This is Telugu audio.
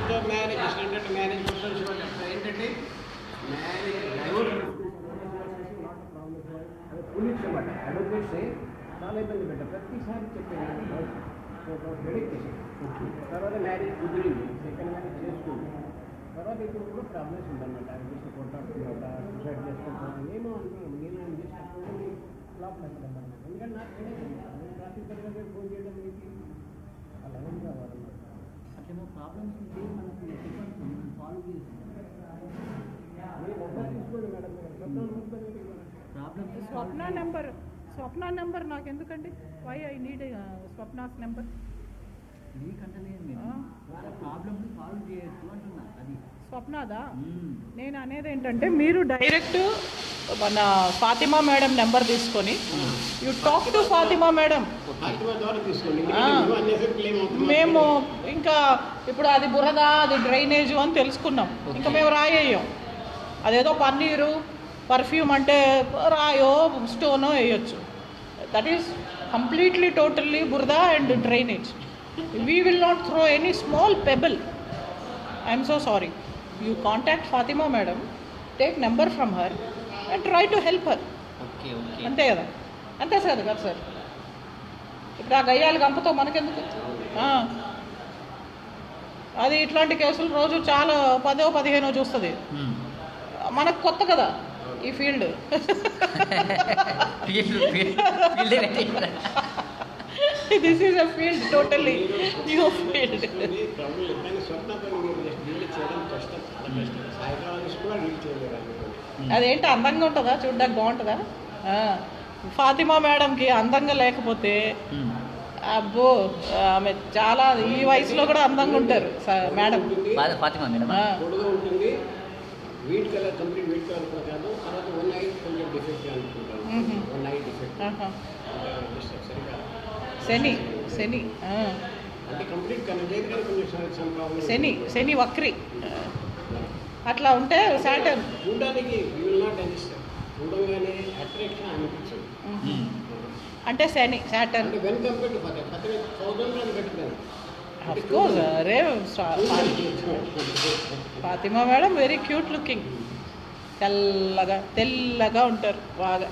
సో మ్యారేజ్ అంటే మ్యారేజ్ క్వశ్చన్స్ ఏంటంటే మ్యారేజ్ డైవోర్స్ అది పోలీస్ అనమాట. అడ్వకేట్స్ చాలా ఇబ్బంది పెట్టారు. ప్రతిసారి చెప్పేది హెడేక్ చేశారు. తర్వాత మ్యారేజ్ కుదిరింది, సెకండ్ మ్యారేజ్ చేసుకుంది. తర్వాత ఇప్పుడు కూడా ప్రాబ్లమ్స్ ఉందన్నమాట. అడ్వకేట్స్ కొట్టాడుతున్నమాట, సూసైడ్ చేసుకుంటాను ఏమో అంటున్నాను. నేను ఆయన చేసినప్పుడు ఫ్లాప్ అవుతుందన్నమాట. ఎందుకంటే నాకు హెడేక్ ట్రాఫిక్ దగ్గర ఫోన్ చేయడం మీకు అలా ఏం కావాలన్నమాట. అట్లేమో ప్రాబ్లమ్స్ ఉంటే మనకి సాల్వ్ చేస్తాం. తీసుకోండి మేడం. స్వప్న నెంబర్ నాకు ఎందుకండి? Why I need Swapna's number? మీకంటే ప్రాబ్లమ్స్ సాల్వ్ చేయొచ్చు అంటున్నా. అది స్వప్నాదా? నేను అనేది ఏంటంటే మీరు డైరెక్ట్ మన ఫాతిమా మేడం నెంబర్ తీసుకొని you talk to Fatima madam. మేము ఇంకా ఇప్పుడు అది బురద, అది డ్రైనేజ్ అని తెలుసుకున్నాం. ఇంకా మేము రాయేయం. అదేదో పన్నీరు, పర్ఫ్యూమ్ అంటే రాయో స్టోనో వేయొచ్చు. దట్ ఈస్ కంప్లీట్లీ టోటల్లీ బురద and drainage. We will not throw any small pebble. I'm so sorry. You contact Fatima madam, take number from her and try to help her. అంతే కదా? అంతే సార్ కదా సార్. ఇప్పుడు ఆ గయ్యాలు గంపతో మనకెందుకు? అది ఇట్లాంటి కేసులు రోజు చాలా 10-15 చూస్తుంది. మనకు కొత్త కదా ఈ field. This is a field, totally new field. అదేంటి అందంగా ఉంటుందా? చూడ్డానికి బాగుంటుందా? ఫాతిమా మేడంకి అందంగా లేకపోతే అబ్బో, ఆమె చాలా ఈ వయసులో కూడా అందంగా ఉంటారు madam. Fatima madam wheat colour complete wheat colour కూడా కాదు. తర్వాత వన్ ఐ కొంచెం డిఫెక్ట్ అనుకుంటాను. వన్ ఐ డిఫెక్ట్ సరిగా శని అంటే కంప్లీట్ కనెక్ట్ కొంచెం శని వక్రి అట్లా ఉంటే సాటర్న్ చూడడానికి యూ విల్ నాట్ అండర్స్టాండ్. చూడగానే అట్రాక్షన్ అనిపించదు. అంటే శని సాటర్న్ అంటే వెన్ కంపేర్ టు ఫాతిమా పెట్టినాను. Of course. అరే Fatima madam very cute looking. తెల్లగా ఉంటారు బాగా.